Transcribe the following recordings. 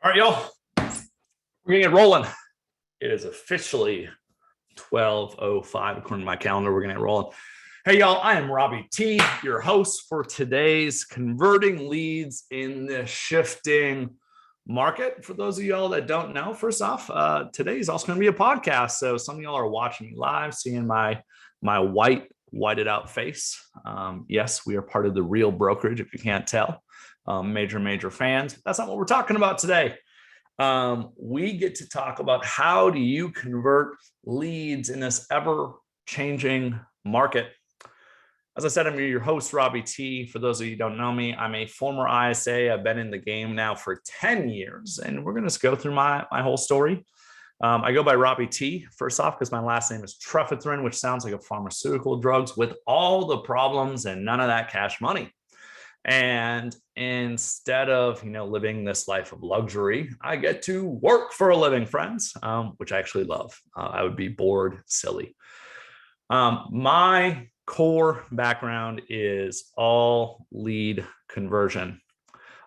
All right, y'all, we're gonna get rolling. It is officially 12:05 according to my calendar. We're gonna get rolling. Hey, y'all, I am Robby T, your host for today's Converting Leads in the Shifting Market. For those of y'all that don't know, first off, today is also going to be a podcast. So some of y'all are watching me live, seeing my whited out face. Yes, we are part of the Real Brokerage, if you can't tell. Major fans. That's not what we're talking about today. We get to talk about how do you convert leads in this ever-changing market. As I said, I'm your host, Robby T. For those of you who don't know me, I'm a former ISA. I've been in the game now for 10 years, and we're going to go through my whole story. I go by Robby T, first off, because my last name is Trefethrin, which sounds like a pharmaceutical drugs with all the problems and none of that cash money. And instead of, living this life of luxury, I get to work for a living, friends, which I actually love. I would be bored, silly. My core background is all lead conversion.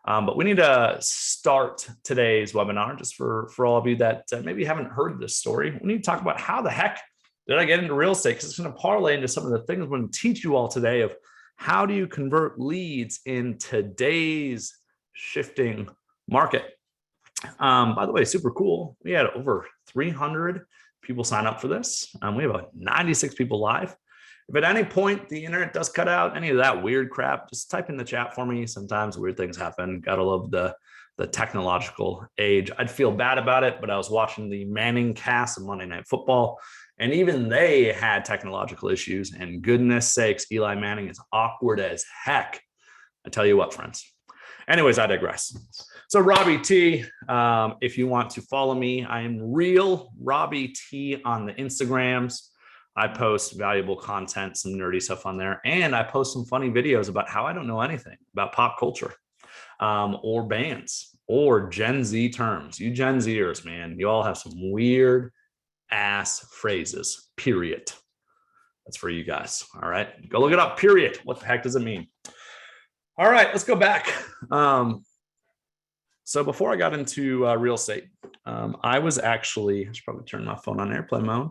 But we need to start today's webinar just for all of you that maybe haven't heard this story. We need to talk about how the heck did I get into real estate? Because it's going to parlay into some of the things I'm going to teach you all today of how do you convert leads in today's shifting market. By the way, super cool. We had over 300 people sign up for this. We have about 96 people live. If at any point the internet does cut out, any of that weird crap, just type in the chat for me. Sometimes weird things happen. Gotta love the technological age. I'd feel bad about it, but I was watching the Manning cast of Monday Night Football, and even they had technological issues. And goodness sakes, Eli Manning is awkward as heck. I tell you what, friends. Anyways, I digress. So Robby T, if you want to follow me, I am real Robby T on the Instagrams. I post valuable content, some nerdy stuff on there, and I post some funny videos about how I don't know anything about pop culture or bands or Gen Z terms. You Gen Zers, man, you all have some weird ass phrases, period. That's for you guys. All right, go look it up, period. What the heck does it mean? All right, let's go back. So before I got into real estate, I should probably turn my phone on airplane mode.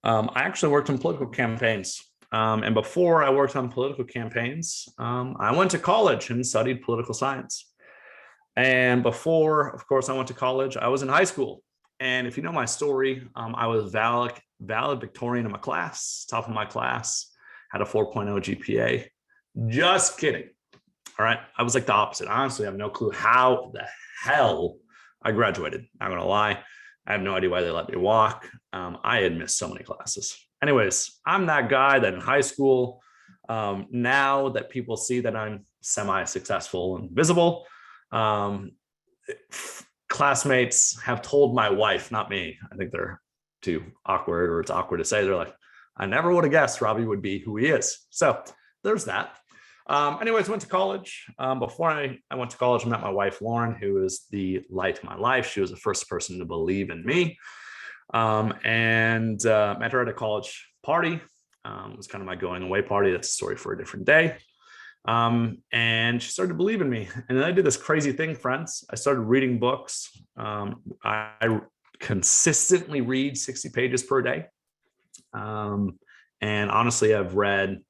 I actually worked on political campaigns. And before I worked on political campaigns, I went to college and studied political science. And before, of course, I went to college, I was in high school. And if you know my story, I was valedictorian in my class, top of my class, had a 4.0 GPA. Just kidding. All right. I was like the opposite. Honestly, I have no clue how the hell I graduated. Not going to lie. I have no idea why they let me walk. I had missed so many classes. Anyways, I'm that guy that in high school, now that people see that I'm semi-successful and visible, classmates have told my wife, not me. I think they're too awkward, or it's awkward to say. They're like, I never would have guessed Robby would be who he is. So there's that. Anyways, went to college. Before I went to college, I met my wife, Lauren, who is the light of my life. She was the first person to believe in me. And met her at a college party. It was kind of my going away party. That's a story for a different day. And she started to believe in me. And then I did this crazy thing, friends. I started reading books. I consistently read 60 pages per day. And honestly, I've read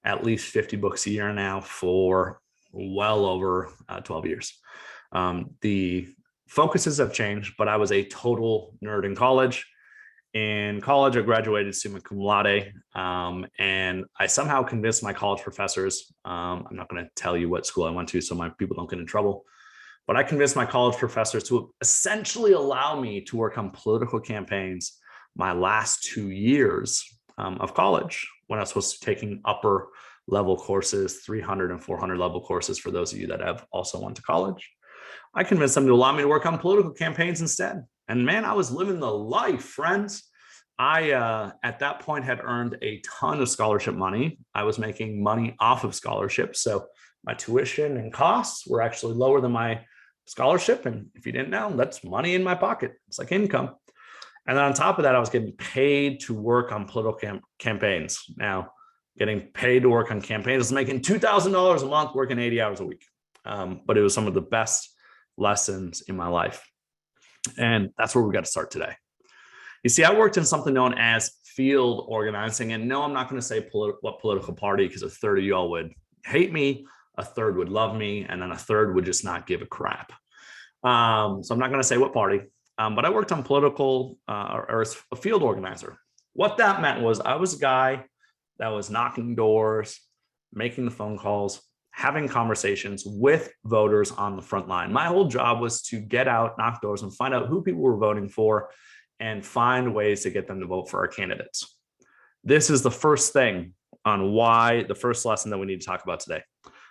at least 50 books a year now for well over 12 years. The focuses have changed, but I was a total nerd in college. In college, I graduated summa cum laude, and I somehow convinced my college professors. I'm not going to tell you what school I went to so my people don't get in trouble, but I convinced my college professors to essentially allow me to work on political campaigns my last 2 years of college, when I was supposed to be taking upper level courses, 300 and 400 level courses for those of you that have also went to college. I convinced them to allow me to work on political campaigns instead. And man, I was living the life, friends. I, at that point, had earned a ton of scholarship money. I was making money off of scholarships. So my tuition and costs were actually lower than my scholarship. And if you didn't know, that's money in my pocket. It's like income. And then on top of that, I was getting paid to work on political campaigns. Now, getting paid to work on campaigns, I was making $2,000 a month, working 80 hours a week. But it was some of the best lessons in my life. And that's where we got to start today. You see, I worked in something known as field organizing. And no, I'm not going to say what political party, because a third of y'all would hate me, a third would love me, and then a third would just not give a crap. So I'm not going to say what party, but I worked on political or as a field organizer. What that meant was I was a guy that was knocking doors, making the phone calls, having conversations with voters on the front line. My whole job was to get out, knock doors, and find out who people were voting for and find ways to get them to vote for our candidates. This is the first thing on why, the first lesson that we need to talk about today,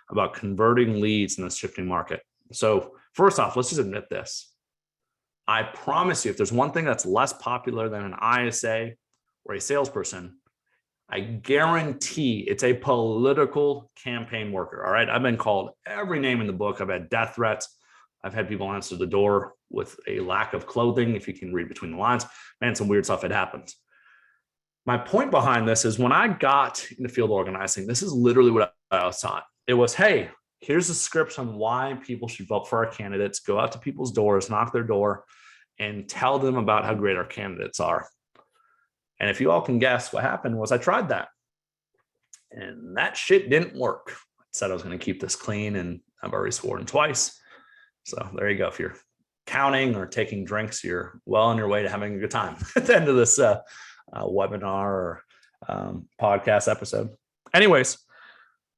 about converting leads in this shifting market. So first off, let's just admit this. I promise you, if there's one thing that's less popular than an ISA or a salesperson, I guarantee it's a political campaign worker. All right. I've been called every name in the book. I've had death threats. I've had people answer the door with a lack of clothing. If you can read between the lines, man, some weird stuff had happened. My point behind this is when I got into field organizing, this is literally what I was taught. It was, hey, here's the scripts on why people should vote for our candidates. Go out to people's doors, knock their door, and tell them about how great our candidates are. And if you all can guess, what happened was I tried that. And that shit didn't work. I said I was going to keep this clean, and I've already sworn twice. So there you go. If you're counting or taking drinks, you're well on your way to having a good time at the end of this webinar or podcast episode. Anyways,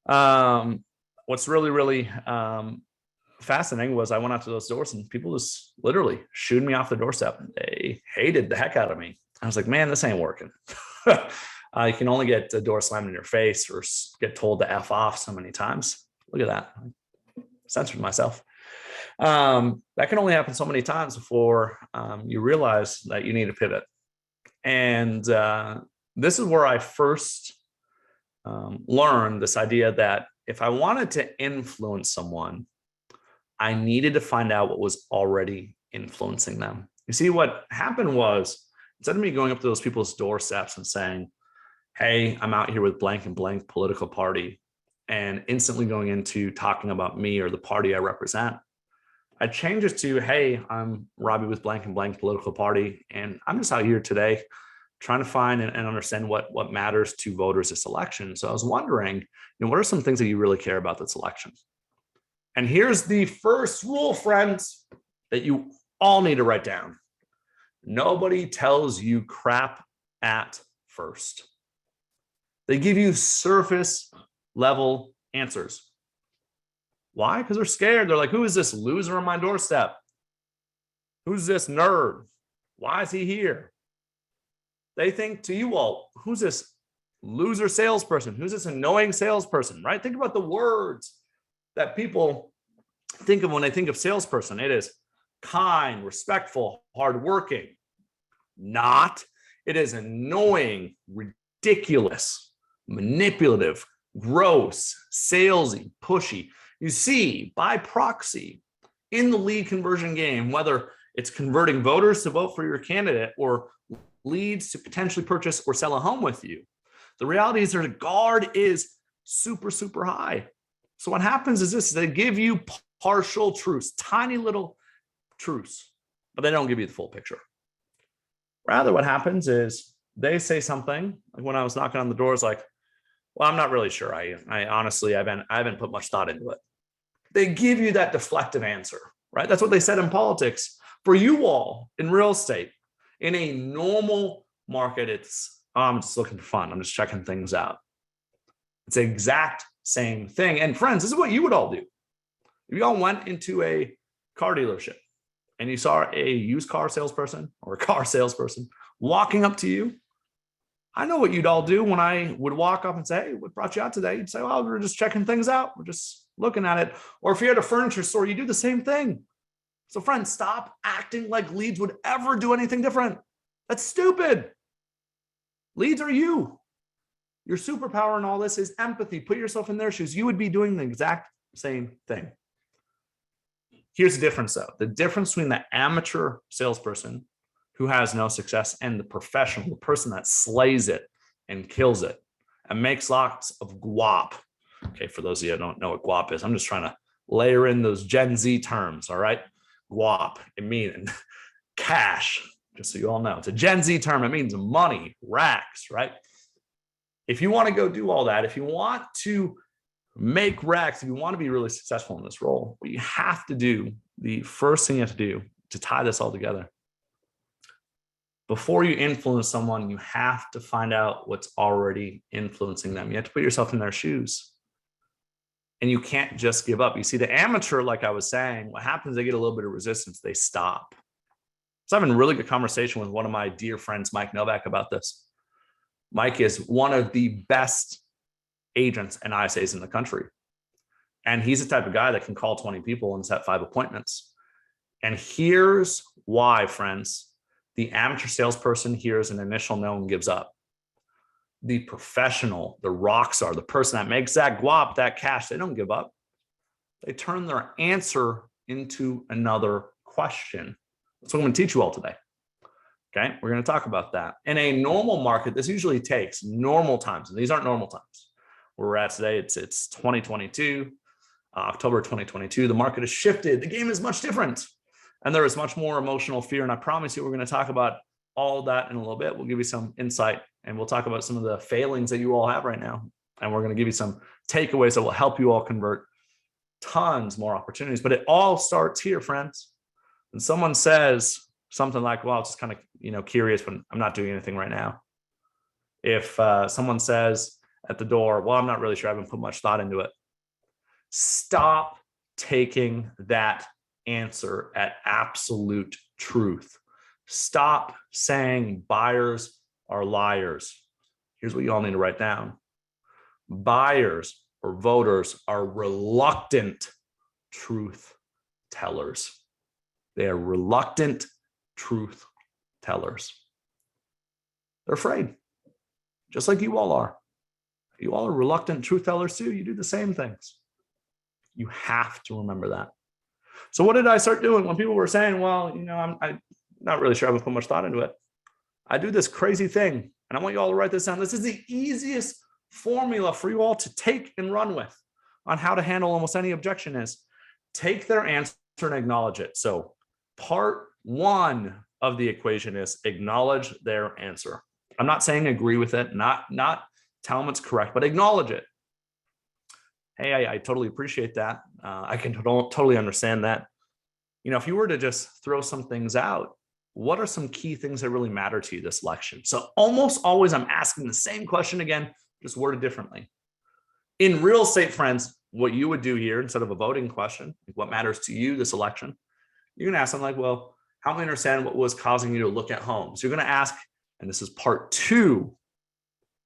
what's really, really fascinating was I went out to those doors and people just literally shooed me off the doorstep. They hated the heck out of me. I was like, man, this ain't working. You can only get a door slammed in your face or get told to F off so many times. Look at that. I censored myself. That can only happen so many times before you realize that you need to pivot. And this is where I first learned this idea that if I wanted to influence someone, I needed to find out what was already influencing them. You see, what happened was, instead of me going up to those people's doorsteps and saying, hey, I'm out here with blank and blank political party, and instantly going into talking about me or the party I represent, I changed it to, hey, I'm Robby with blank and blank political party, and I'm just out here today trying to find and understand what matters to voters this election. So I was wondering, what are some things that you really care about this election? And here's the first rule, friends, that you all need to write down. Nobody tells you crap at first. They give you surface level answers. Why? Because they're scared. They're like, who is this loser on my doorstep? Who's this nerd? Why is he here? They think to you all, who's this loser salesperson? Who's this annoying salesperson, right? Think about the words that people think of when they think of salesperson. It is kind, respectful, hardworking. Not. It is annoying, ridiculous, manipulative, gross, salesy, pushy. You see, by proxy, in the lead conversion game, whether it's converting voters to vote for your candidate or leads to potentially purchase or sell a home with you, the reality is their guard is super, super high. So what happens is this: they give you partial truths, tiny little truths, but they don't give you the full picture. Rather, what happens is they say something like, when I was knocking on the doors, like, well, I'm not really sure. I honestly, I haven't put much thought into it. They give you that deflective answer, right? That's what they said in politics. For you all in real estate, in a normal market, it's, oh, I'm just looking for fun. I'm just checking things out. It's the exact same thing. And friends, this is what you would all do. If you all went into a car dealership and you saw a used car salesperson or a car salesperson walking up to you, I know what you'd all do when I would walk up and say, hey, what brought you out today? You'd say, well, we're just checking things out. We're just looking at it. Or if you're at a furniture store, you do the same thing. So friends, stop acting like leads would ever do anything different. That's stupid. Leads are you. Your superpower in all this is empathy. Put yourself in their shoes. You would be doing the exact same thing. Here's the difference, though. The difference between the amateur salesperson who has no success and the professional, the person that slays it and kills it and makes lots of guap. Okay, for those of you who don't know what guap is, I'm just trying to layer in those Gen Z terms, all right? guap. It means cash, just so you all know. It's a Gen Z term. It means money, racks, right? If you want to go do all that, if you want to make racks, if you want to be really successful in this role, what you have to do, the first thing you have to do to tie this all together, before you influence someone, you have to find out what's already influencing them. You have to put yourself in their shoes. And you can't just give up. You see, the amateur, like I was saying, what happens, they get a little bit of resistance, they stop. So I'm having a really good conversation with one of my dear friends, Mike Novak, about this. Mike is one of the best agents and ISAs in the country. And he's the type of guy that can call 20 people and set 5 appointments. And here's why, friends. The amateur salesperson hears an initial no and gives up. The professional, the rock star, the person that makes that guap, that cash, they don't give up. They turn their answer into another question. That's what I'm going to teach you all today. Okay, we're going to talk about that. In a normal market, this usually takes normal times, and these aren't normal times. Where we're at today, it's 2022, October 2022. The market has shifted. The game is much different. And there is much more emotional fear. And I promise you, we're going to talk about all that in a little bit. We'll give you some insight, and we'll talk about some of the failings that you all have right now. And we're going to give you some takeaways that will help you all convert tons more opportunities. But it all starts here, friends. When someone says something like, well, it's just kind of, curious, but I'm not doing anything right now. If someone says at the door, well, I'm not really sure, I haven't put much thought into it. Stop taking that answer at absolute truth. Stop saying buyers are liars. Here's what you all need to write down. Buyers or voters are reluctant truth tellers. They are reluctant truth tellers. They're afraid, just like you all are. You all are reluctant truth tellers too. You do the same things. You have to remember that. So what did I start doing when people were saying, well, I'm not really sure I haven't put much thought into it. I do this crazy thing, and I want you all to write this down. This is the easiest formula for you all to take and run with on how to handle almost any objection is take their answer and acknowledge it. So part 1 of the equation is acknowledge their answer. I'm not saying agree with it, not tell them it's correct, but acknowledge it. Hey, I totally appreciate that. I can totally understand that. If you were to just throw some things out, what are some key things that really matter to you this election? So almost always I'm asking the same question again, just worded differently. In real estate, friends, what you would do here, instead of a voting question, what matters to you this election, you're going to ask them like, well, help me understand what was causing you to look at homes. You're going to ask, and this is part 2.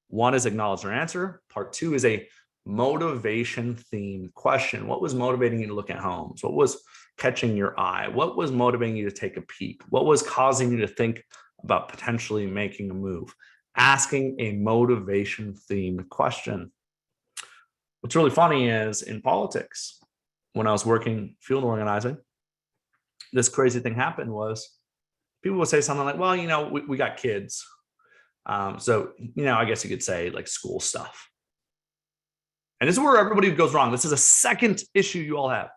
1 is acknowledge their answer. Part 2 is a motivation themed question. What was motivating you to look at homes? What was catching your eye? What was motivating you to take a peek? What was causing you to think about potentially making a move? Asking a motivation themed question. What's really funny is in politics, when I was working field organizing, this crazy thing happened was people would say something like, well, we got kids. So, I guess you could say like school stuff. And this is where everybody goes wrong. This is a second issue you all have.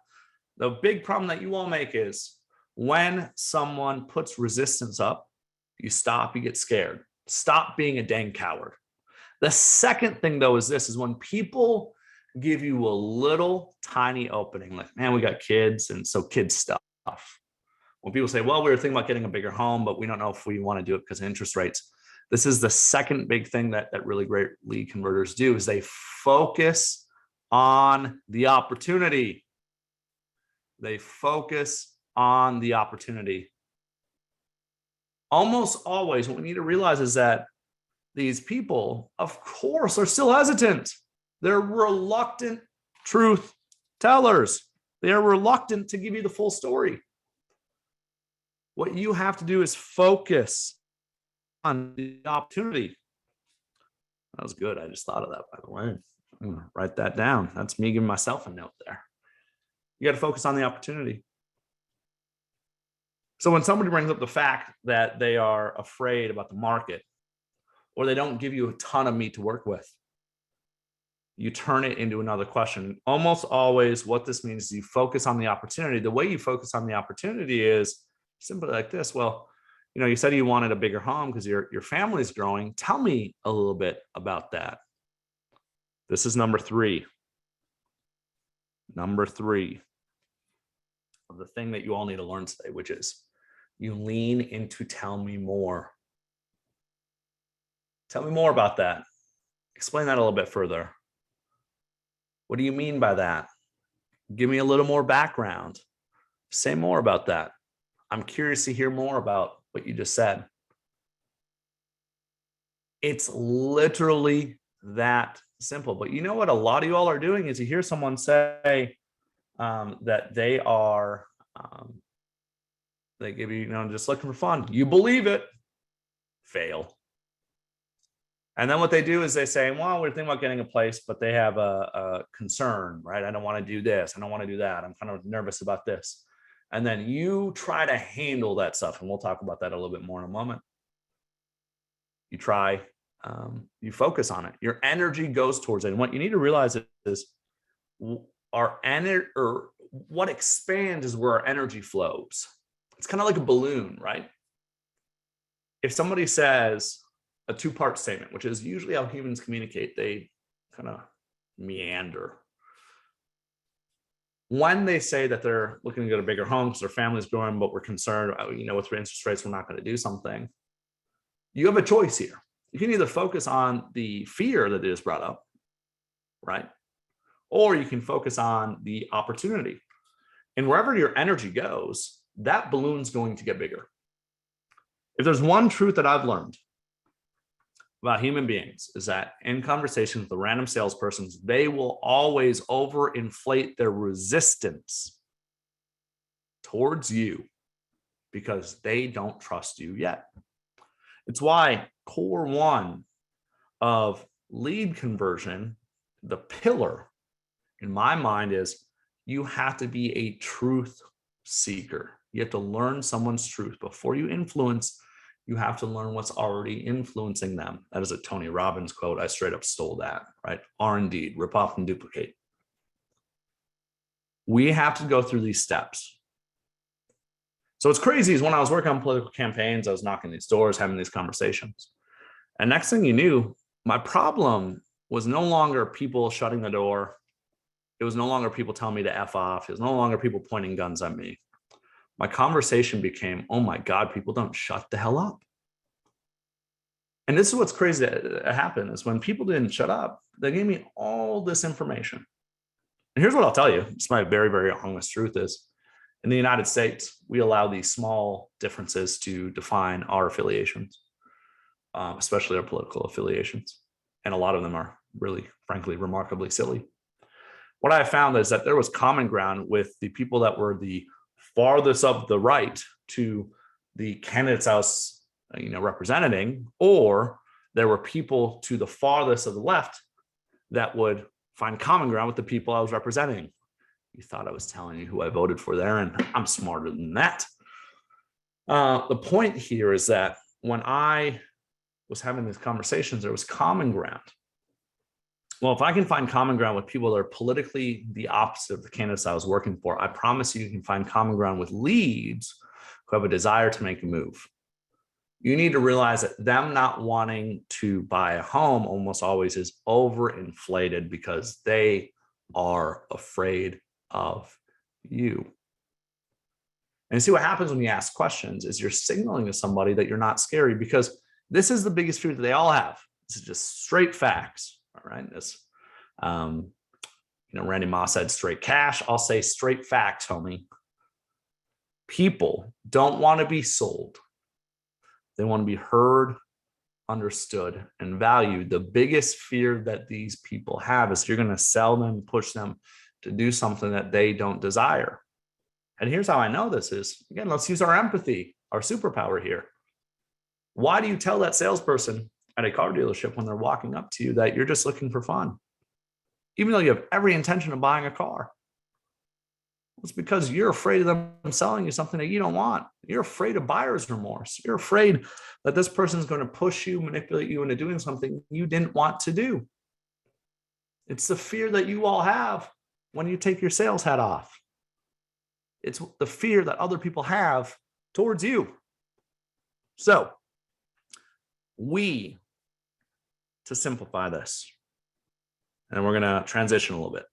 The big problem that you all make is when someone puts resistance up, you stop, you get scared. Stop being a dang coward. The second thing, though, is when people give you a little tiny opening, like, man, we got kids, and so kids stuff. When people say, well, we were thinking about getting a bigger home, but we don't know if we want to do it because of interest rates. This is the second big thing that really great lead converters do is they focus on the opportunity. They focus on the opportunity. Almost always what we need to realize is that these people, of course, are still hesitant. They're reluctant truth tellers. They are reluctant to give you the full story. What you have to do is focus on the opportunity. That was good. I just thought of that, by the way. I'm going to write that down. That's me giving myself a note there. You got to focus on the opportunity. So when somebody brings up the fact that they are afraid about the market, or they don't give you a ton of meat to work with, you turn it into another question. Almost always what this means is you focus on the opportunity. The way you focus on the opportunity is simply like this. Well, you said you wanted a bigger home because your family's growing. Tell me a little bit about that. This is number three. Number three of the thing that you all need to learn today, which is you lean into tell me more. Tell me more about that. Explain that a little bit further. What do you mean by that? Give me a little more background. Say more about that. I'm curious to hear more about what you just said. It's literally that simple. But you know what a lot of you all are doing is you hear someone say that they are, they give you, just looking for fun. You believe it. Fail. And then what they do is they say, well, we're thinking about getting a place, but they have a concern, right? I don't want to do this. I don't want to do that. I'm kind of nervous about this. And then you try to handle that stuff. And we'll talk about that a little bit more in a moment. You try, you focus on it. Your energy goes towards it. And what you need to realize is our energy, or what expands is where our energy flows. It's kind of like a balloon, right? If somebody says a two-part statement, which is usually how humans communicate, they kind of meander. When they say that they're looking to get a bigger home because their family's growing, but we're concerned, with interest rates, we're not going to do something. You have a choice here. You can either focus on the fear that is brought up, right? Or you can focus on the opportunity. And wherever your energy goes, that balloon's going to get bigger. If there's one truth that I've learned about human beings is that in conversations with a random salesperson, they will always overinflate their resistance towards you because they don't trust you yet. It's why core one of lead conversion, the pillar in my mind, is you have to be a truth seeker. You have to learn someone's truth before you influence. You have to learn what's already influencing them. That is a Tony Robbins quote. I straight up stole that, right? R&D, rip off and duplicate. We have to go through these steps. So what's crazy is when I was working on political campaigns, I was knocking these doors, having these conversations. And next thing you knew, my problem was no longer people shutting the door. It was no longer people telling me to F off. It was no longer people pointing guns at me. My conversation became, oh my God, people don't shut the hell up. And this is what's crazy that happened is when people didn't shut up, they gave me all this information. And here's what I'll tell you. It's my very, very honest truth is in the United States, we allow these small differences to define our affiliations, especially our political affiliations. And a lot of them are really, frankly, remarkably silly. What I found is that there was common ground with the people that were the farthest of the right to the candidates I was, representing, or there were people to the farthest of the left that would find common ground with the people I was representing. You thought I was telling you who I voted for there, and I'm smarter than that. The point here is that when I was having these conversations, there was common ground. Well, if I can find common ground with people that are politically the opposite of the candidates I was working for, I promise you can find common ground with leads who have a desire to make a move. You need to realize that them not wanting to buy a home almost always is overinflated because they are afraid of you. And see what happens when you ask questions is you're signaling to somebody that you're not scary, because this is the biggest fear that they all have. This is just straight facts. All right. This, Randy Moss said straight cash. I'll say straight facts, homie. People don't want to be sold. They want to be heard, understood, and valued. The biggest fear that these people have is you're going to sell them, push them to do something that they don't desire. And here's how I know this is, again, let's use our empathy, our superpower here. Why do you tell that salesperson at a car dealership when they're walking up to you that you're just looking for fun, even though you have every intention of buying a car? It's because you're afraid of them selling you something that you don't want. You're afraid of buyer's remorse. You're afraid that this person is going to push you, manipulate you into doing something you didn't want to do. It's the fear that you all have when you take your sales hat off. It's the fear that other people have towards you. So to simplify this, and we're going to transition a little bit.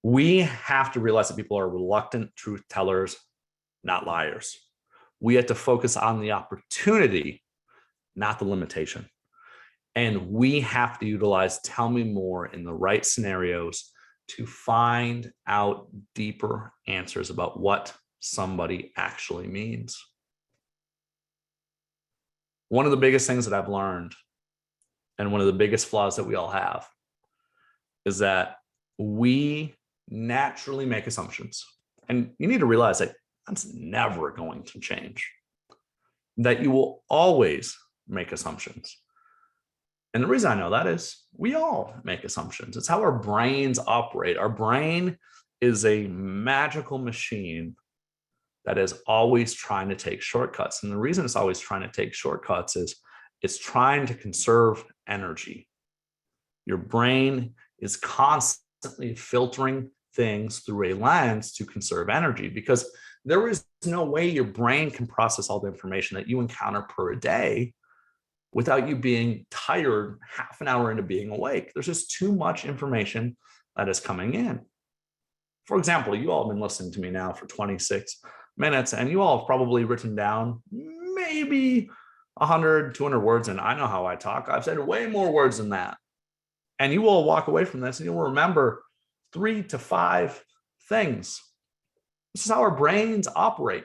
We have to realize that people are reluctant truth tellers, not liars. We have to focus on the opportunity, not the limitation. And we have to utilize tell me more in the right scenarios to find out deeper answers about what somebody actually means. One of the biggest things that I've learned, and one of the biggest flaws that we all have, is that we naturally make assumptions. And you need to realize that that's never going to change, that you will always make assumptions. And the reason I know that is we all make assumptions. It's how our brains operate. Our brain is a magical machine that is always trying to take shortcuts. And the reason it's always trying to take shortcuts is it's trying to conserve energy. Your brain is constantly filtering things through a lens to conserve energy, because there is no way your brain can process all the information that you encounter per day without you being tired half an hour into being awake. There's just too much information that is coming in. For example, you all have been listening to me now for 26 minutes, and you all have probably written down maybe 100, 200 words, and I know how I talk. I've said way more words than that. And you will walk away from this and you'll remember 3 to 5 things. This is how our brains operate.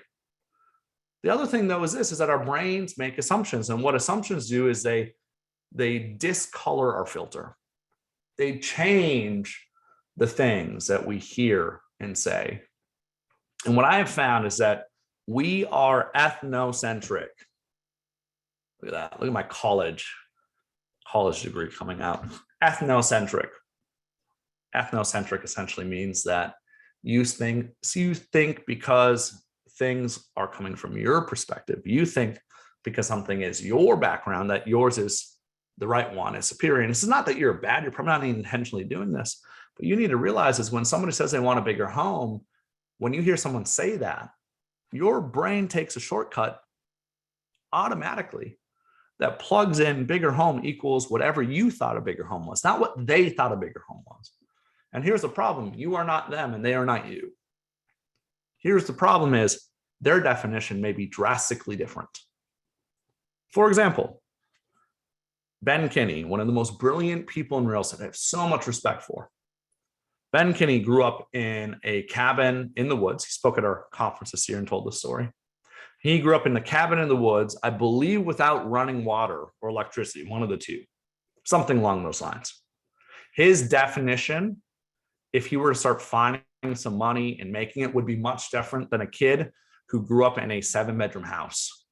The other thing, though, is that our brains make assumptions. And what assumptions do is they discolor our filter. They change the things that we hear and say. And what I have found is that we are ethnocentric. Look at that. Look at my college degree coming out. Ethnocentric. Ethnocentric essentially means that you think because things are coming from your perspective. You think because something is your background that yours is the right one, is superior. And this is not that you're bad. You're probably not intentionally doing this. But you need to realize is when somebody says they want a bigger home, when you hear someone say that, your brain takes a shortcut automatically that plugs in bigger home equals whatever you thought a bigger home was, not what they thought a bigger home was. And here's the problem. You are not them and they are not you. Here's the problem is their definition may be drastically different. For example, Ben Kinney, one of the most brilliant people in real estate I have so much respect for. Ben Kinney grew up in a cabin in the woods. He spoke at our conference this year and told this story. He grew up in the cabin in the woods, I believe without running water or electricity, one of the two, something along those lines. His definition, if he were to start finding some money and making it, would be much different than a kid who grew up in a 7-bedroom house.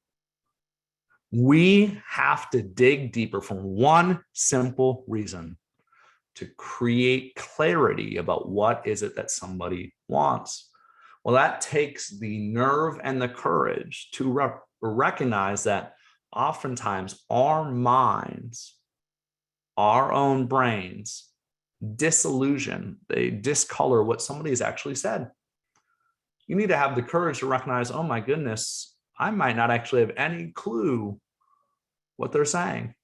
We have to dig deeper for one simple reason: to create clarity about what is it that somebody wants. Well, that takes the nerve and the courage to recognize that oftentimes our minds, our own brains, disillusion, they discolor what somebody has actually said. You need to have the courage to recognize, oh my goodness, I might not actually have any clue what they're saying.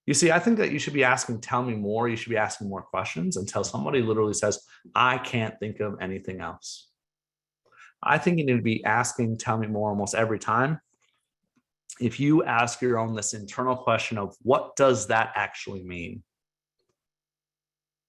You see, I think that you should be asking, tell me more. You should be asking more questions until somebody literally says, I can't think of anything else. I think you need to be asking, tell me more almost every time. If you ask your own this internal question of what does that actually mean?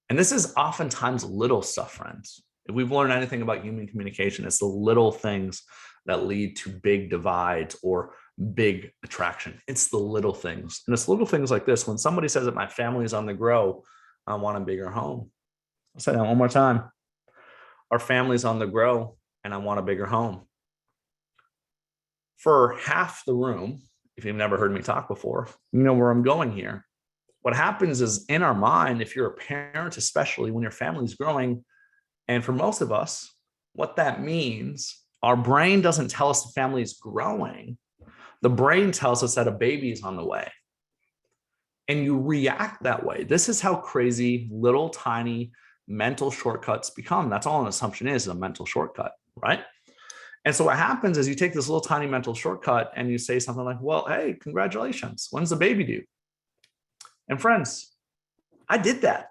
And this is oftentimes little stuff, friends. If we've learned anything about human communication, it's the little things that lead to big divides or big attraction. It's the little things. And it's little things like this. When somebody says that my family is on the grow, I want a bigger home. I'll say that one more time. Our family's on the grow and I want a bigger home. For half the room, if you've never heard me talk before, you know where I'm going here. What happens is in our mind, if you're a parent, especially when your family's growing, and for most of us, what that means, our brain doesn't tell us the family is growing. The brain tells us that a baby is on the way. and you react that way. This is how crazy little tiny mental shortcuts become. That's all an assumption is, a mental shortcut, right? And so what happens is you take this little tiny mental shortcut and you say something like, well, hey, congratulations. When's the baby due? And friends, I did that.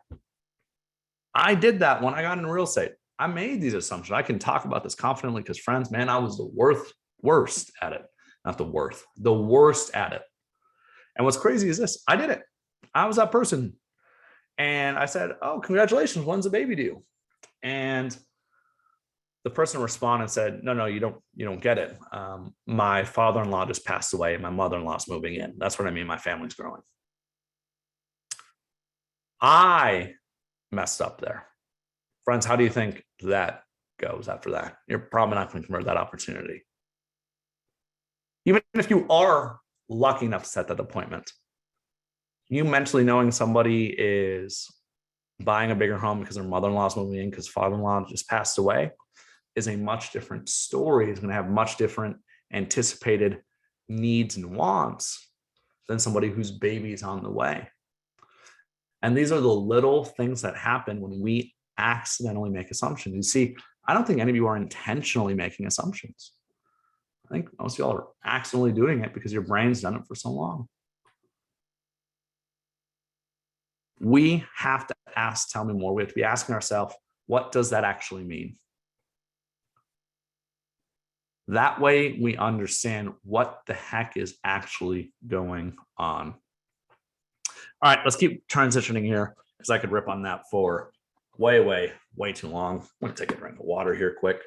I did that when I got into real estate. I made these assumptions. I can talk about this confidently because, friends, man, I was the worst at it. Not the worst at it. And what's crazy is this. I did it. I was that person. And I said, oh, congratulations. When's the baby due? And the person responded and said, no, you don't get it. My father-in-law just passed away and my mother-in-law's moving in. That's what I mean. My family's growing. I messed up there. Friends, how do you think that goes after that? You're probably not going to convert that opportunity. Even if you are lucky enough to set that appointment, you mentally knowing somebody is buying a bigger home because their mother-in-law is moving in because father-in-law just passed away is a much different story. It's going to have much different anticipated needs and wants than somebody whose baby is on the way. And these are the little things that happen when we accidentally make assumptions. You see, I don't think any of you are intentionally making assumptions. I think most of y'all are accidentally doing it because your brain's done it for so long. We have to ask, tell me more. We have to be asking ourselves, what does that actually mean? That way we understand what the heck is actually going on. All right, let's keep transitioning here because I could rip on that for way too long. I'm going to take a drink of water here quick.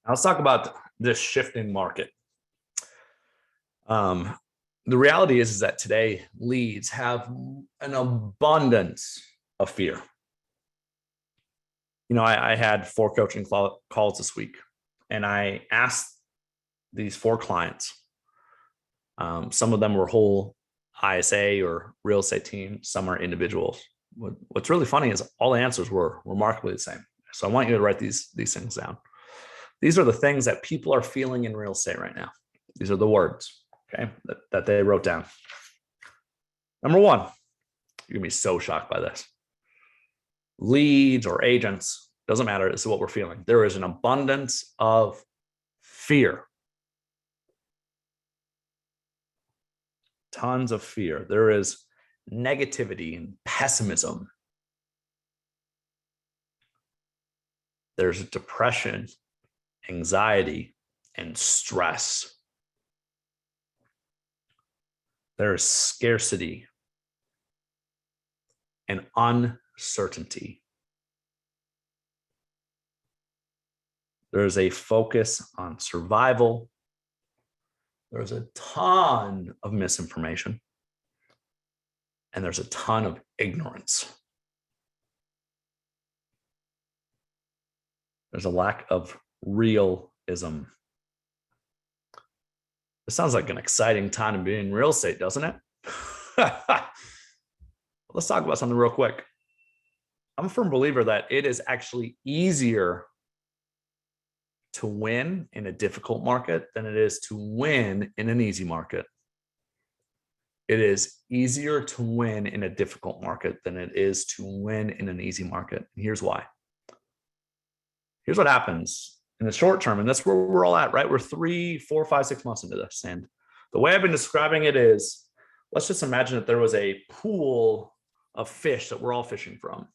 Now let's talk about this shifting market. The reality is that today leads have an abundance of fear. You know, I had 4 coaching calls this week, and I asked these 4 clients. Some of them were whole ISA or real estate teams. Some are individuals. What's really funny is all the answers were remarkably the same. So I want you to write these things down. These are the things that people are feeling in real estate right now. These are the words, okay, that they wrote down. Number 1, you're gonna be so shocked by this. Leads or agents, doesn't matter. This is what we're feeling. There is an abundance of fear. Tons of fear. There is negativity and pessimism. There's depression, anxiety, and stress. There's scarcity and uncertainty. There's a focus on survival. There's a ton of misinformation. And there's a ton of ignorance. There's a lack of realism. This sounds like an exciting time to be in real estate, doesn't it? Let's talk about something real quick. I'm a firm believer that it is actually easier to win in a difficult market than it is to win in an easy market. It is easier to win in a difficult market than it is to win in an easy market. And here's why. Here's what happens in the short term, and that's where we're all at, right? We're 3, 4, 5, 6 months into this. And the way I've been describing it is, let's just imagine that there was a pool of fish that we're all fishing from.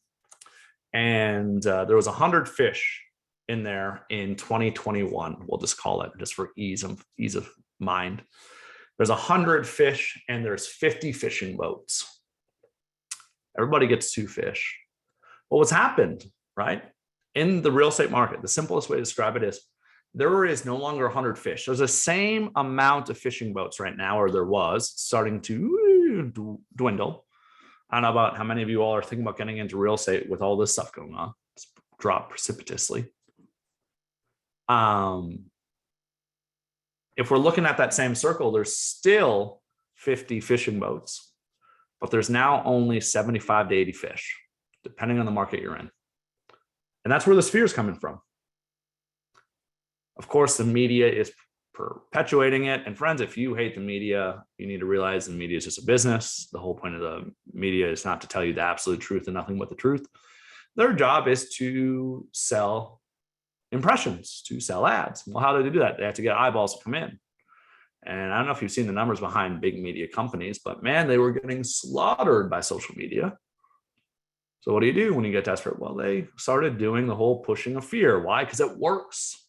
And there was 100 fish in there in 2021. We'll just call it, just for ease of mind. There's 100 fish and there's 50 fishing boats. Everybody gets 2 fish. Well, what's happened, right? In the real estate market, the simplest way to describe it is there is no longer 100 fish. There's the same amount of fishing boats right now, or there was, starting to dwindle. I don't know about how many of you all are thinking about getting into real estate with all this stuff going on. It's dropped precipitously. If we're looking at that same circle, there's still 50 fishing boats, but there's now only 75 to 80 fish, depending on the market you're in. And that's where this fear is coming from. Of course, the media is perpetuating it. And friends, if you hate the media, you need to realize the media is just a business. The whole point of the media is not to tell you the absolute truth and nothing but the truth. Their job is to sell impressions, to sell ads. Well, how do they do that? They have to get eyeballs to come in. And I don't know if you've seen the numbers behind big media companies, but man, they were getting slaughtered by social media. So what do you do when you get desperate? Well, they started doing the whole pushing of fear. Why? Because it works.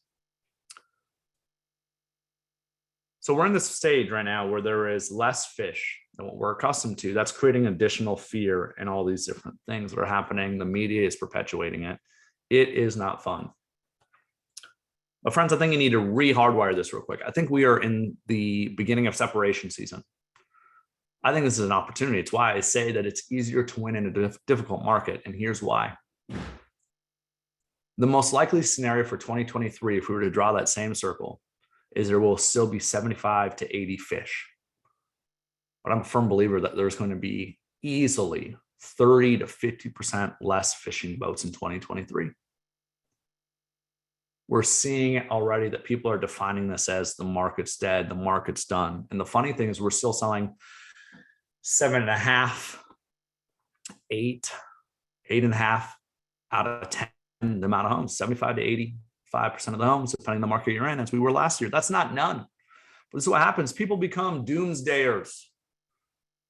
So we're in this stage right now where there is less fish than what we're accustomed to. That's creating additional fear and all these different things that are happening. The media is perpetuating it. It is not fun. But friends, I think you need to re-hardwire this real quick. I think we are in the beginning of separation season. I think this is an opportunity. It's why I say that it's easier to win in a difficult market. And here's why. The most likely scenario for 2023, if we were to draw that same circle, is there will still be 75 to 80 fish. But I'm a firm believer that there's going to be easily 30 to 50% less fishing boats in 2023. We're seeing already that people are defining this as the market's dead, the market's done. And the funny thing is we're still selling 7.5, 8, 8.5 out of 10, the amount of homes, 75 to 85% of the homes, depending on the market you're in, as we were last year. That's not none. But this is what happens. People become doomsdayers.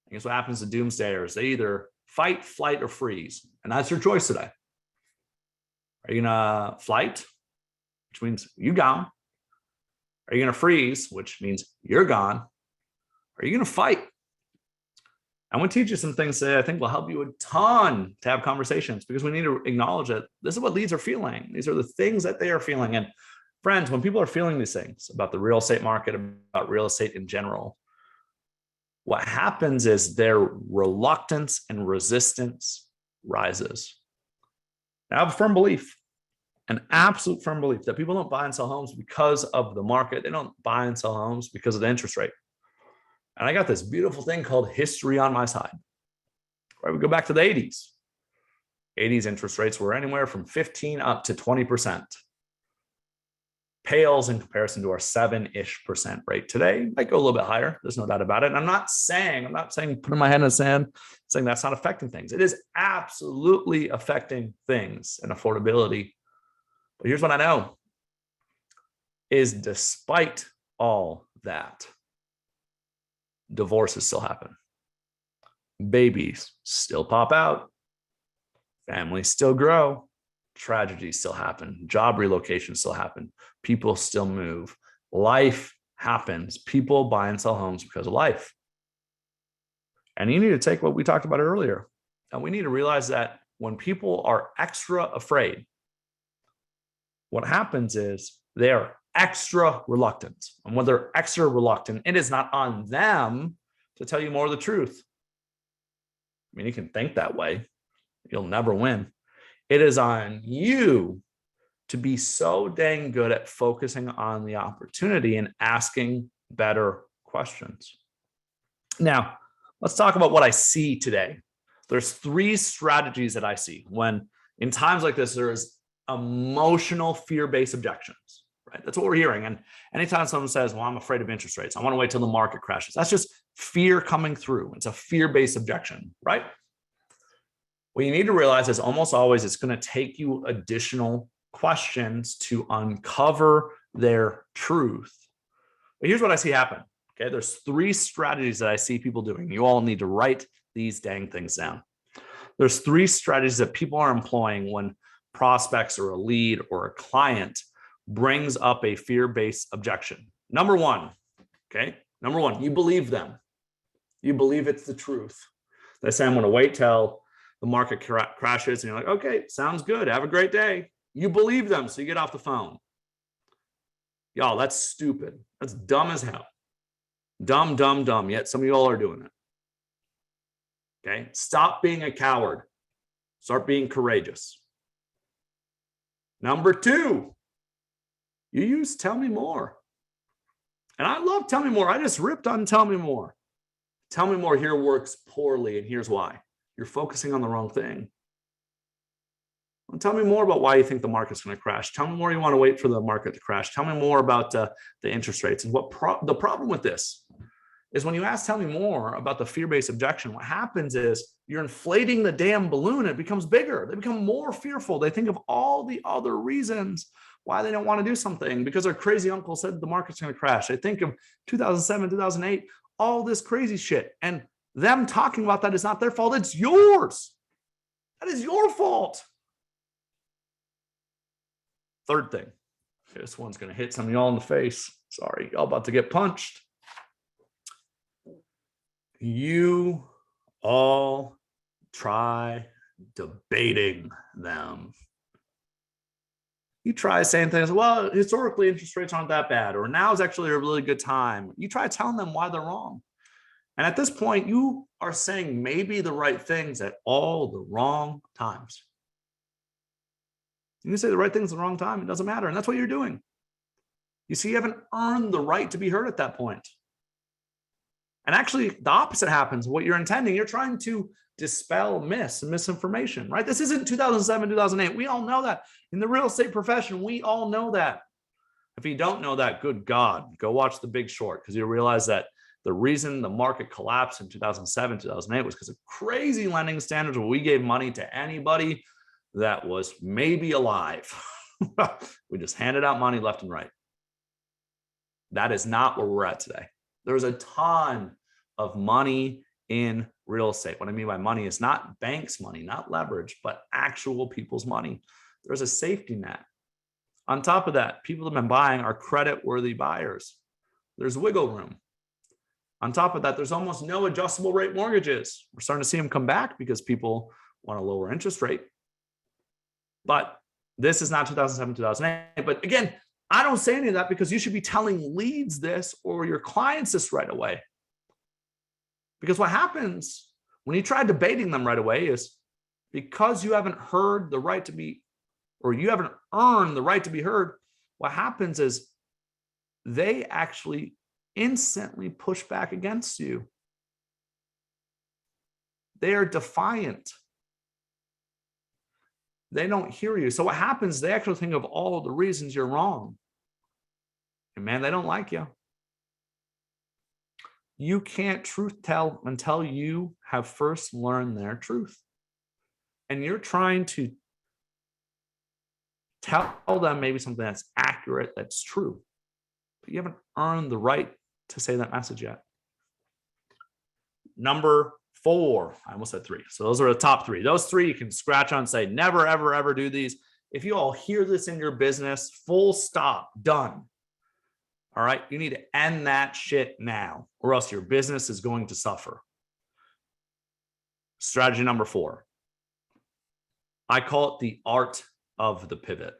I guess what happens to doomsdayers? They either fight, flight, or freeze. And that's your choice today. Are you going to flight, which means you gone? Are you going to freeze, which means you're gone? Are you going to fight? I want to teach you some things that I think will help you a ton to have conversations, because we need to acknowledge that this is what leads are feeling. These are the things that they are feeling. And friends, when people are feeling these things about the real estate market, about real estate in general, what happens is their reluctance and resistance rises. I have a firm belief, an absolute firm belief, that people don't buy and sell homes because of the market. They don't buy and sell homes because of the interest rate. And I got this beautiful thing called history on my side. Right, we go back to the 80s. 80s interest rates were anywhere from 15 up to 20%. Pales in comparison to our 7-ish% rate today. Might go a little bit higher. There's no doubt about it. And I'm not saying putting my head in the sand, saying that's not affecting things. It is absolutely affecting things and affordability. But here's what I know is, despite all that, divorces still happen. Babies still pop out. Families still grow. Tragedies still happen. Job relocations still happen. People still move. Life happens. People buy and sell homes because of life. And you need to take what we talked about earlier. And we need to realize that when people are extra afraid, what happens is they are extra reluctant. And when they're extra reluctant, it is not on them to tell you more of the truth. I mean, you can think that way. You'll never win. It is on you to be so dang good at focusing on the opportunity and asking better questions. Now, let's talk about what I see today. There's 3 strategies that I see when in times like this, there is emotional fear-based objections. Right? That's what we're hearing. And anytime someone says, well, I'm afraid of interest rates, I want to wait till the market crashes, that's just fear coming through. It's a fear-based objection, right? What you need to realize is almost always it's going to take you additional questions to uncover their truth. But here's what I see happen. Okay, there's 3 strategies that I see people doing. You all need to write these dang things down. There's 3 strategies that people are employing when prospects or a lead or a client brings up a fear-based objection. Number 1, you believe them. You believe it's the truth. They say, I'm going to wait till the market crashes. And you're like, okay, sounds good. Have a great day. You believe them, so you get off the phone. Y'all, that's stupid. That's dumb as hell. Dumb, dumb, dumb. Yet some of y'all are doing it. Okay? Stop being a coward. Start being courageous. Number 2, you use tell me more. And I love tell me more. I just ripped on tell me more. Tell me more here works poorly, and here's why. You're focusing on the wrong thing. Tell me more about why you think the market's going to crash. Tell me more you want to wait for the market to crash. Tell me more about the interest rates. And the problem with this is when you tell me more about the fear-based objection, what happens is you're inflating the damn balloon. It becomes bigger. They become more fearful. They think of all the other reasons why they don't want to do something because their crazy uncle said the market's going to crash. They think of 2007, 2008, all this crazy shit. And them talking about that is not their fault. It's yours. That is your fault. Third thing, this one's going to hit some of y'all in the face. Sorry, y'all about to get punched. You all try debating them. You try saying things, well, historically, interest rates aren't that bad, or now is actually a really good time. You try telling them why they're wrong. And at this point, you are saying maybe the right things at all the wrong times. You can say the right things at the wrong time. It doesn't matter. And that's what you're doing. You see, you haven't earned the right to be heard at that point. And actually, the opposite happens. What you're intending, you're trying to dispel misinformation, right? This isn't 2007, 2008. We all know that. In the real estate profession, we all know that. If you don't know that, good God, go watch The Big Short, because you'll realize that the reason the market collapsed in 2007, 2008 was because of crazy lending standards where we gave money to anybody that was maybe alive. We just handed out money left and right. That is not where we're at today. There's a ton of money in real estate. What I mean by money is not banks' money, not leverage, but actual people's money. There's a safety net. On top of that, people that have been buying are credit-worthy buyers. There's wiggle room. On top of that, there's almost no adjustable rate mortgages. We're starting to see them come back because people want a lower interest rate. But this is not 2007, 2008. But again, I don't say any of that because you should be telling leads this or your clients this right away. Because what happens when you try debating them right away is because you haven't heard the right to be, or you haven't earned the right to be heard, what happens is they actually instantly push back against you. They are defiant. They don't hear you. So what happens, they actually think of all of the reasons you're wrong. And man, they don't like you. You can't truth tell until you have first learned their truth. And you're trying to tell them maybe something that's accurate, that's true. But you haven't earned the right to say that message yet. Number 4, I almost said 3. So those are the top 3. Those 3 you can scratch on and say, never, ever, ever do these. If you all hear this in your business, full stop, done. All right, you need to end that shit now, or else your business is going to suffer. Strategy number 4. I call it the art of the pivot.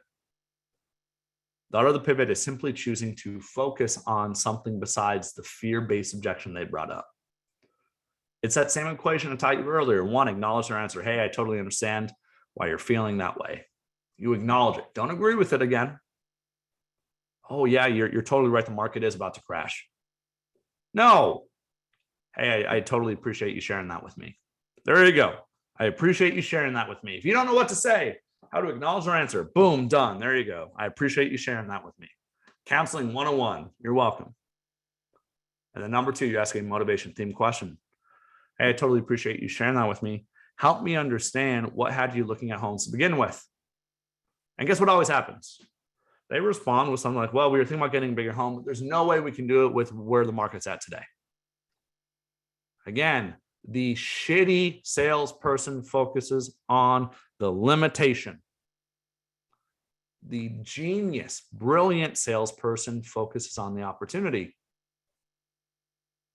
The art of the pivot is simply choosing to focus on something besides the fear-based objection they brought up. It's that same equation I taught you earlier. 1, acknowledge their answer. Hey, I totally understand why you're feeling that way. You acknowledge it. Don't agree with it again. Oh, yeah, you're totally right. The market is about to crash. No. Hey, I totally appreciate you sharing that with me. There you go. I appreciate you sharing that with me. If you don't know what to say, how to acknowledge their answer, boom, done. There you go. I appreciate you sharing that with me. Counseling 101. You're welcome. And then number 2, you ask a motivation theme question. Hey, I totally appreciate you sharing that with me. Help me understand what had you looking at homes to begin with. And guess what always happens? They respond with something like, well, we were thinking about getting a bigger home. But there's no way we can do it with where the market's at today. Again, the shitty salesperson focuses on the limitation. The genius, brilliant salesperson focuses on the opportunity.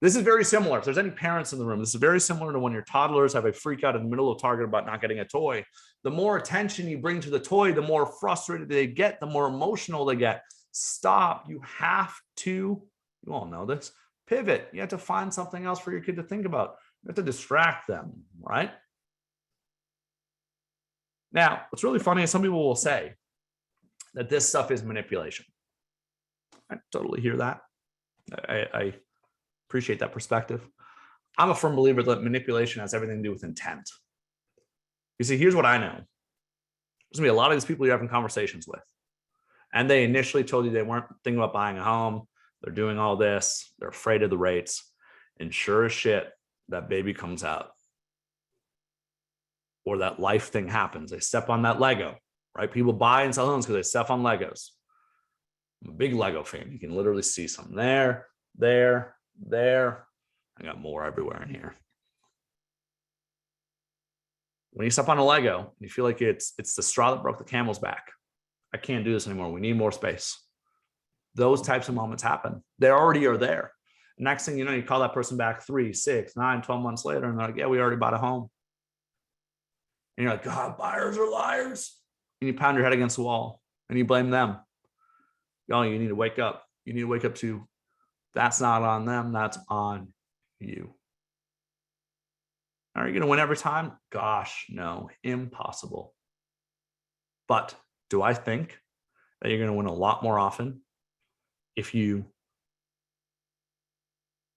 This is very similar. If there's any parents in the room, this is very similar to when your toddlers have a freak out in the middle of Target about not getting a toy. The more attention you bring to the toy, the more frustrated they get, the more emotional they get. Stop. You have to, you all know this, pivot. You have to find something else for your kid to think about. You have to distract them, right? Now, what's really funny is some people will say that this stuff is manipulation. I totally hear that. I appreciate that perspective. I'm a firm believer that manipulation has everything to do with intent. You see, here's what I know. There's gonna be a lot of these people you're having conversations with. And they initially told you they weren't thinking about buying a home. They're doing all this. They're afraid of the rates. And sure as shit, that baby comes out. Or that life thing happens. They step on that Lego, right? People buy and sell homes because they step on Legos. I'm a big Lego fan. You can literally see some there, there, there. I got more everywhere in here. When you step on a Lego, you feel like it's the straw that broke the camel's back. I can't do this anymore. We need more space. Those types of moments happen. They already are there. Next thing you know, you call that person back 3, 6, 9, 12 months later, and they're like, yeah, we already bought a home. And you're like, God, buyers are liars. And you pound your head against the wall and you blame them. Oh, you need to wake up. You need to wake up to, that's not on them, that's on you. Are you going to win every time? Gosh, no, impossible. But do I think that you're going to win a lot more often if you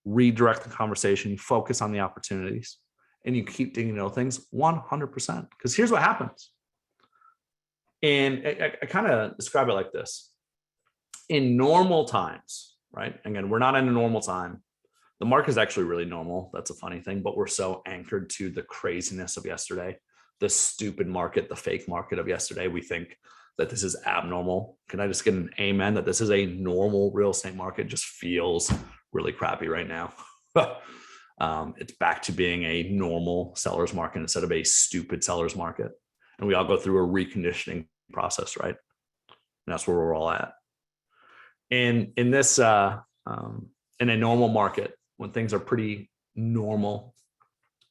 redirect the conversation, you focus on the opportunities, and you keep digging into things? 100%. Because here's what happens. And I kind of describe it like this. In normal times, right? Again, we're not in a normal time. The market is actually really normal. That's a funny thing, but we're so anchored to the craziness of yesterday, the stupid market, the fake market of yesterday. We think that this is abnormal. Can I just get an amen that this is a normal real estate market? It just feels really crappy right now. It's back to being a normal seller's market instead of a stupid seller's market. And we all go through a reconditioning process, right? And that's where we're all at. In this, in a normal market, when things are pretty normal.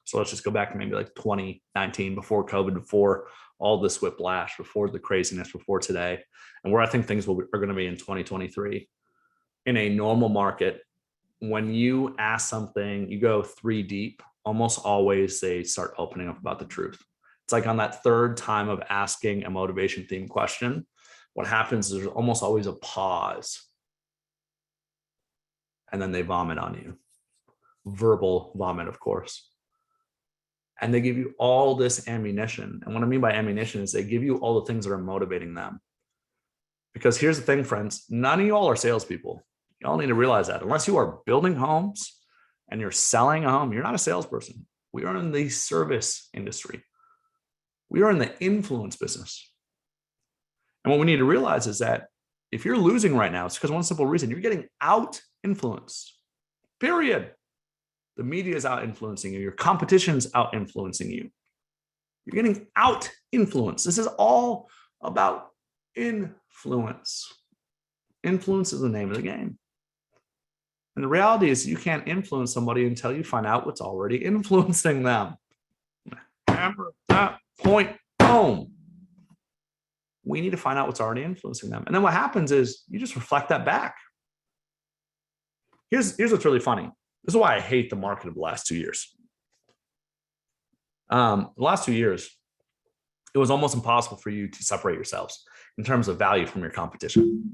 So let's just go back to maybe like 2019, before COVID, before all this whiplash, before the craziness, before today, and where I think things are going to be in 2023. In a normal market, when you ask something, you go 3 deep, almost always they start opening up about the truth. It's like on that third time of asking a motivation themed question, what happens is there's almost always a pause. And then they vomit on you. Verbal vomit, of course. And they give you all this ammunition. And what I mean by ammunition is they give you all the things that are motivating them. Because here's the thing, friends, none of y'all are salespeople. Y'all need to realize that. Unless you are building homes and you're selling a home, you're not a salesperson. We are in the service industry. We are in the influence business. And what we need to realize is that if you're losing right now, it's because one simple reason: you're getting out influenced. Period. The media is out influencing you. Your competition's out influencing you. You're getting out influenced. This is all about influence. Influence is the name of the game. And the reality is you can't influence somebody until you find out what's already influencing them. Hammer that point home. We need to find out what's already influencing them. And then what happens is you just reflect that back. Here's what's really funny. This is why I hate the market of the last 2 years. The last 2 years, it was almost impossible for you to separate yourselves in terms of value from your competition.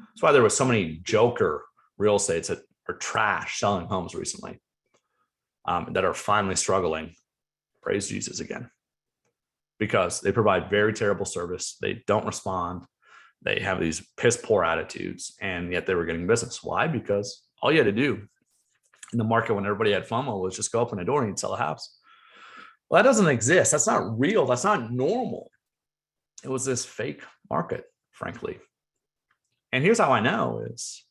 That's why there was so many joker real estates that are trash selling homes recently, that are finally struggling. Praise Jesus again. Because they provide very terrible service. They don't respond. They have these piss poor attitudes, and yet they were getting business. Why? Because all you had to do in the market when everybody had FOMO was just go open a door and you'd sell a house. Well, that doesn't exist. That's not real. That's not normal. It was this fake market, frankly. And here's how I know is,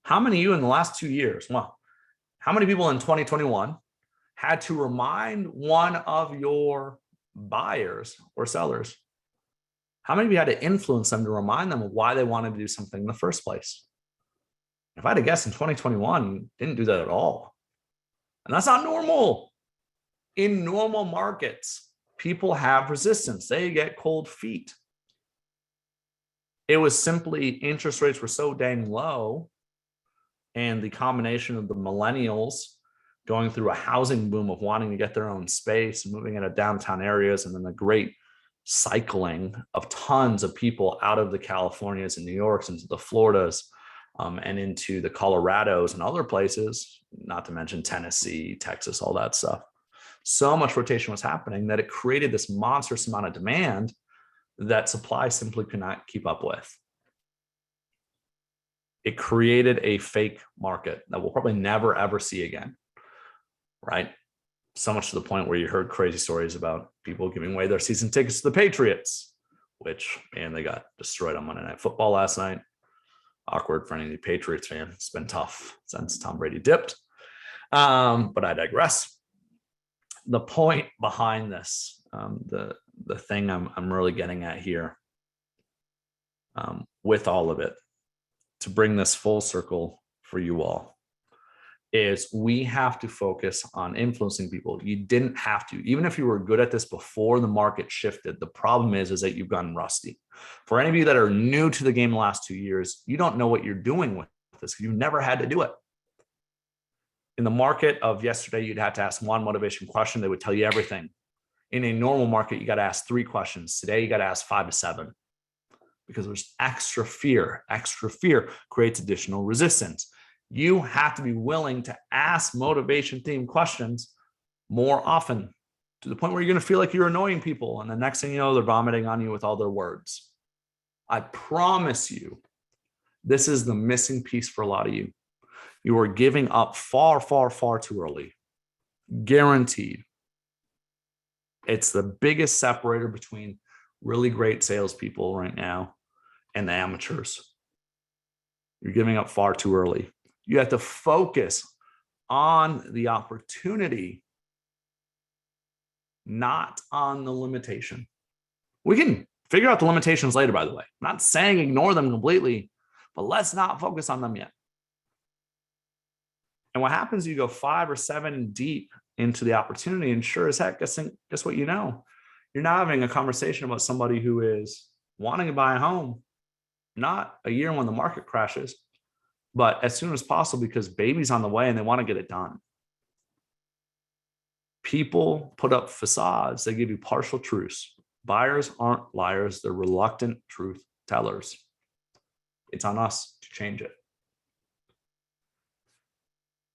how many of you in the last 2 years, well, how many people in 2021 had to remind one of your buyers or sellers? How many of you had to influence them to remind them of why they wanted to do something in the first place? If I had to guess, in 2021, you didn't do that at all. And that's not normal. In normal markets, people have resistance. They get cold feet. It was simply interest rates were so dang low, and the combination of the millennials going through a housing boom of wanting to get their own space and moving into downtown areas, and then the great cycling of tons of people out of the Californias and New Yorks into the Floridas, and into the Colorados and other places, not to mention Tennessee, Texas, all that stuff. So much rotation was happening that it created this monstrous amount of demand that supply simply could not keep up with. It created a fake market that we'll probably never, ever see again, right? So much to the point where you heard crazy stories about people giving away their season tickets to the Patriots, which, man, they got destroyed on Monday Night Football last night. Awkward for any Patriots fan. It's been tough since Tom Brady dipped. But I digress. The point behind this, the thing I'm really getting at here, with all of it, to bring this full circle for you all, is we have to focus on influencing people. You didn't have to, even if you were good at this before the market shifted. The problem is that you've gotten rusty. For any of you that are new to the game the last 2 years, you don't know what you're doing with this. You've never had to do it. In the market of yesterday, you'd have to ask one motivation question. They would tell you everything. In a normal market, you got to ask 3 questions. Today, you got to ask 5 to 7 because there's extra fear. Extra fear creates additional resistance. You have to be willing to ask motivation-themed questions more often, to the point where you're going to feel like you're annoying people. And the next thing you know, they're vomiting on you with all their words. I promise you, this is the missing piece for a lot of you. You are giving up far, far, far too early. Guaranteed. It's the biggest separator between really great salespeople right now and the amateurs. You're giving up far too early. You have to focus on the opportunity, not on the limitation. We can figure out the limitations later, by the way. I'm not saying ignore them completely, but let's not focus on them yet. And what happens, you go 5 or 7 deep into the opportunity, and sure as heck, guess what you know? You're now having a conversation about somebody who is wanting to buy a home, not a year when the market crashes, but as soon as possible, because baby's on the way and they want to get it done. People put up facades. They give you partial truths. Buyers aren't liars. They're reluctant truth tellers. It's on us to change it.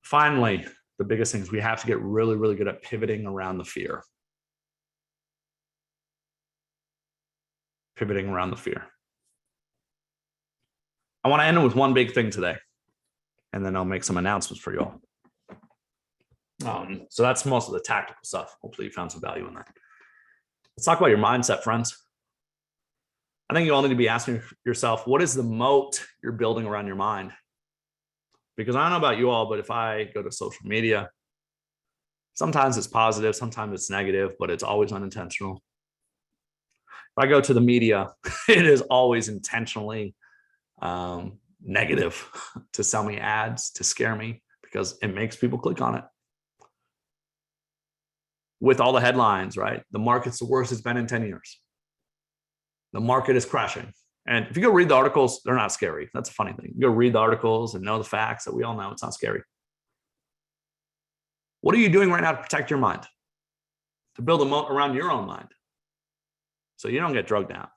Finally, the biggest thing is we have to get really, really good at pivoting around the fear. Pivoting around the fear. I want to end with one big thing today, and then I'll make some announcements for you all. So that's most of the tactical stuff. Hopefully you found some value in that. Let's talk about your mindset, friends. I think you all need to be asking yourself, what is the moat you're building around your mind? Because I don't know about you all, but if I go to social media, sometimes it's positive, sometimes it's negative, but it's always unintentional. If I go to the media, it is always intentionally negative to sell me ads, to scare me, because it makes people click on it. With all the headlines, right? The market's the worst it's been in 10 years. The market is crashing. And if you go read the articles, they're not scary. That's a funny thing. You go read the articles and know the facts that we all know. It's not scary. What are you doing right now to protect your mind? To build a moat around your own mind so you don't get drugged down?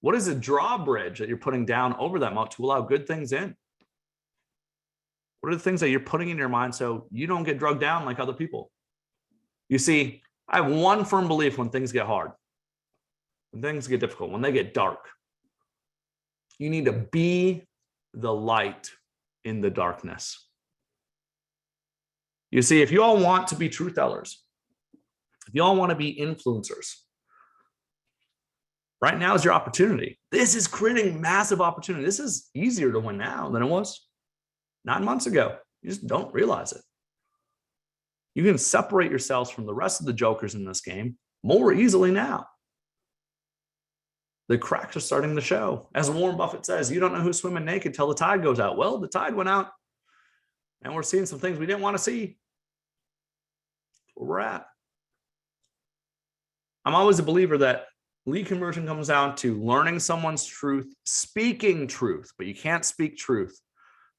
What is the drawbridge that you're putting down over that moat to allow good things in? What are the things that you're putting in your mind so you don't get drugged down like other people? You see, I have one firm belief: when things get hard, when things get difficult, when they get dark, you need to be the light in the darkness. You see, if you all want to be truth tellers, if you all want to be influencers, right now is your opportunity. This is creating massive opportunity. This is easier to win now than it was 9 months ago. You just don't realize it. You can separate yourselves from the rest of the jokers in this game more easily now. The cracks are starting to show. As Warren Buffett says, you don't know who's swimming naked till the tide goes out. Well, the tide went out, and we're seeing some things we didn't want to see. That's where we're at. I'm always a believer that lead conversion comes down to learning someone's truth, speaking truth, but you can't speak truth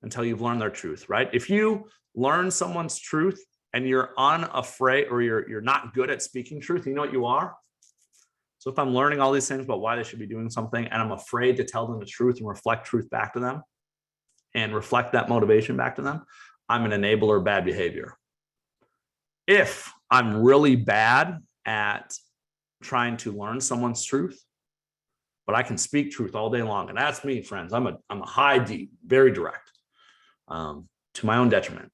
until you've learned their truth, right? If you learn someone's truth and you're unafraid, or you're not good at speaking truth, you know what you are? So if I'm learning all these things about why they should be doing something, and I'm afraid to tell them the truth and reflect truth back to them and reflect that motivation back to them, I'm an enabler of bad behavior. If I'm really bad at trying to learn someone's truth, but I can speak truth all day long. And that's me, friends. I'm a high D, very direct, to my own detriment.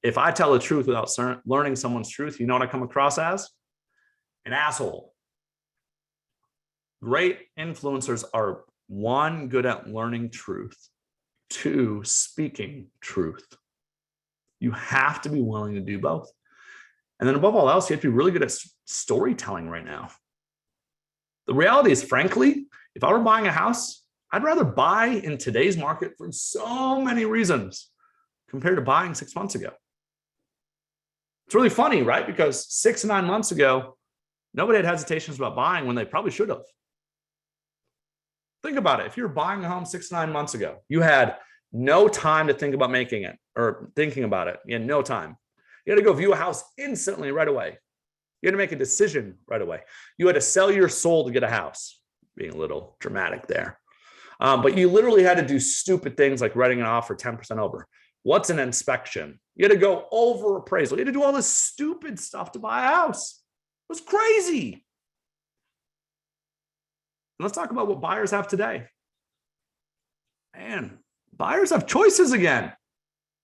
If I tell the truth without learning someone's truth, you know what I come across as? An asshole. Great influencers are, one, good at learning truth, two, speaking truth. You have to be willing to do both. And then above all else, you have to be really good at storytelling right now. The reality is, frankly, if I were buying a house, I'd rather buy in today's market for so many reasons compared to buying 6 months ago. It's really funny, right? Because 6 to 9 months ago, nobody had hesitations about buying when they probably should have. Think about it. If you're buying a home 6 to 9 months ago, you had no time to think about making it or thinking about it. You had no time. You had to go view a house instantly right away. You had to make a decision right away. You had to sell your soul to get a house. Being a little dramatic there. But you literally had to do stupid things like writing an offer 10% over. What's an inspection? You had to go over appraisal. You had to do all this stupid stuff to buy a house. It was crazy. Let's talk about what buyers have today. Man, buyers have choices again.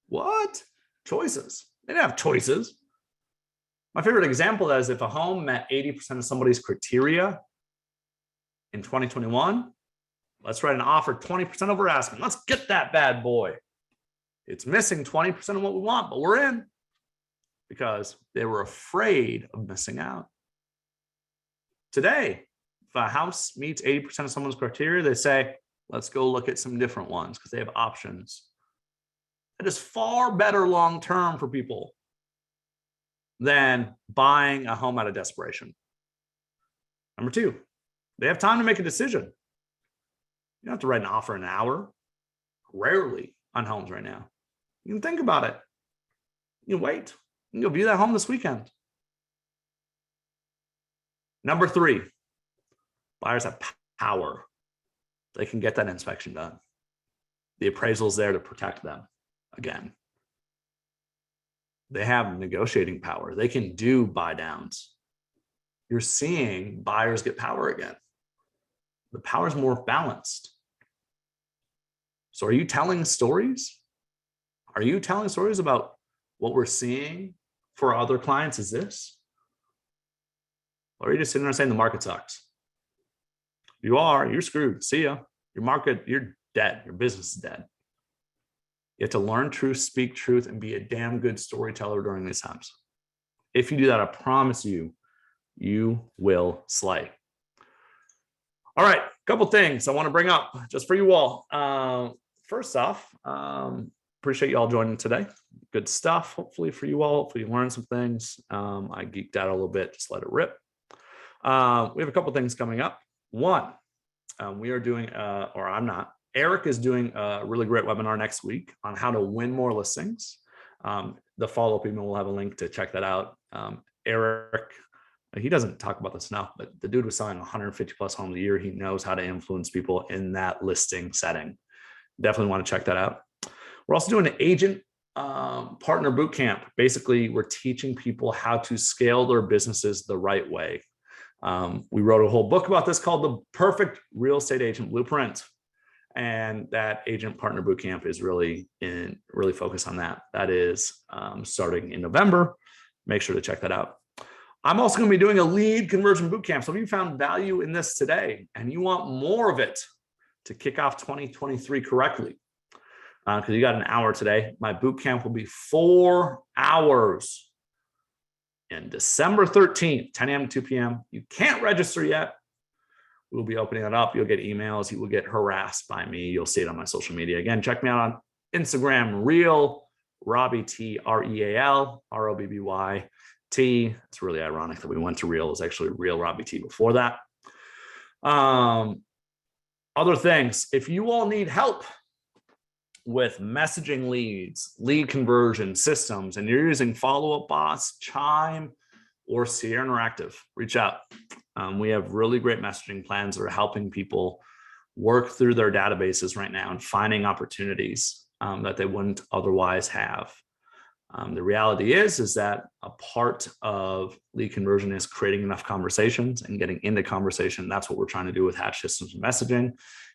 What? Choices. They didn't have choices. My favorite example is if a home met 80% of somebody's criteria in 2021, let's write an offer 20% over asking. Let's get that bad boy. It's missing 20% of what we want, but we're in because they were afraid of missing out. Today, if a house meets 80% of someone's criteria, they say, let's go look at some different ones because they have options. That is far better long-term for people than buying a home out of desperation. Number two, they have time to make a decision. You don't have to write an offer in an hour. Rarely on homes right now. You can think about it. You can wait. You can go view that home this weekend. Number three, buyers have power. They can get that inspection done. The appraisal is there to protect them again. They have negotiating power. They can do buy downs. You're seeing buyers get power again. The power is more balanced. So are you telling stories? Are you telling stories about what we're seeing for other clients is this? Or are you just sitting there saying the market sucks? You are, you're screwed. See ya. Your market, you're dead. Your business is dead. You have to learn truth, speak truth, and be a damn good storyteller during these times. If you do that, I promise you, you will slay. All right, a couple things I want to bring up just for you all. First off, appreciate you all joining today. Good stuff, hopefully for you all. Hopefully you learned some things. I geeked out a little bit, just let it rip. We have a couple things coming up. One, we are doing, or I'm not, Eric is doing a really great webinar next week on how to win more listings. The follow-up email will have a link to check that out. Eric, he doesn't talk about this enough, but the dude was selling 150 plus homes a year. He knows how to influence people in that listing setting. Definitely want to check that out. We're also doing an agent partner bootcamp. Basically, we're teaching people how to scale their businesses the right way. We wrote a whole book about this called The Perfect Real Estate Agent Blueprint. And that agent partner bootcamp is really focused on that. That is starting in November. Make sure to check that out. I'm also going to be doing a lead conversion bootcamp. So if you found value in this today and you want more of it to kick off 2023 correctly, because you got an hour today, my bootcamp will be 4 hours in December 13th, 10 a.m. to 2 p.m. You can't register yet. We'll be opening it up. You'll get emails. You will get harassed by me. You'll see it on my social media. Again, check me out on Instagram, Real Robby, T-R-E-A-L, R-O-B-B-Y-T. It's really ironic that we went to Real. It was actually Real Robby T before that. Other things, if you all need help with messaging leads, lead conversion systems, and you're using Follow Up Boss, Chime, or Sierra Interactive, reach out. We have really great messaging plans that are helping people work through their databases right now and finding opportunities that they wouldn't otherwise have. The reality is that a part of lead conversion is creating enough conversations and getting into conversation. That's what we're trying to do with Hatch Systems and Messaging,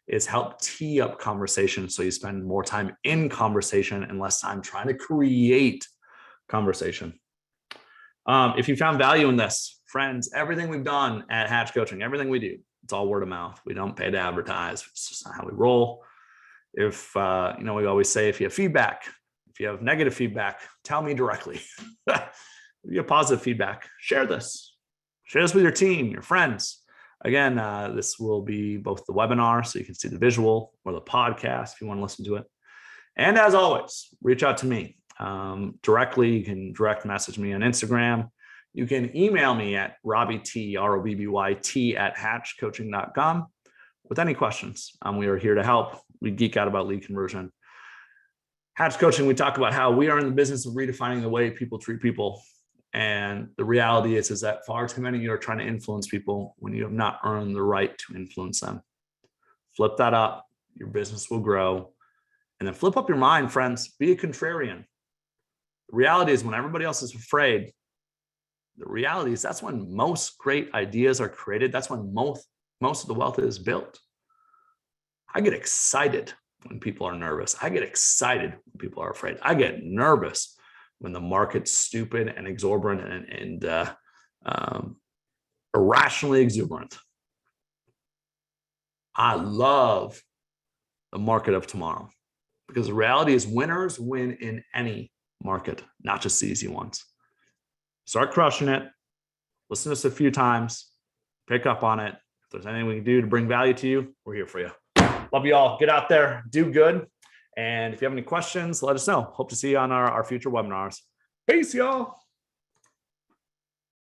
is help tee up conversation so you spend more time in conversation and less time trying to create conversation. If you found value in this, friends, everything we've done at Hatch Coaching, everything we do, it's all word of mouth. We don't pay to advertise. It's just not how we roll. If, we always say, if you have feedback, if you have negative feedback, tell me directly. If you have positive feedback, share this. Share this with your team, your friends. Again, this will be both the webinar, so you can see the visual, or the podcast if you want to listen to it. And as always, reach out to me directly. You can direct message me on Instagram. You can email me at robbyt, ROBBYT at hatchcoaching.com with any questions. We are here to help. We geek out about lead conversion. Hatch Coaching, we talk about how we are in the business of redefining the way people treat people. And the reality is that far too many of you are trying to influence people when you have not earned the right to influence them. Flip that up. Your business will grow. And then flip up your mind, friends. Be a contrarian. The reality is when everybody else is afraid, the reality is that's when most great ideas are created. That's when most of the wealth is built. I get excited when people are nervous. I get excited when people are afraid. I get nervous when the market's stupid and exorbitant and irrationally exuberant. I love the market of tomorrow because the reality is winners win in any market, not just the easy ones. Start crushing it. Listen to us a few times. Pick up on it. If there's anything we can do to bring value to you, we're here for you. Love you all. Get out there, do good. And if you have any questions, let us know. Hope to see you on our future webinars. Peace, y'all.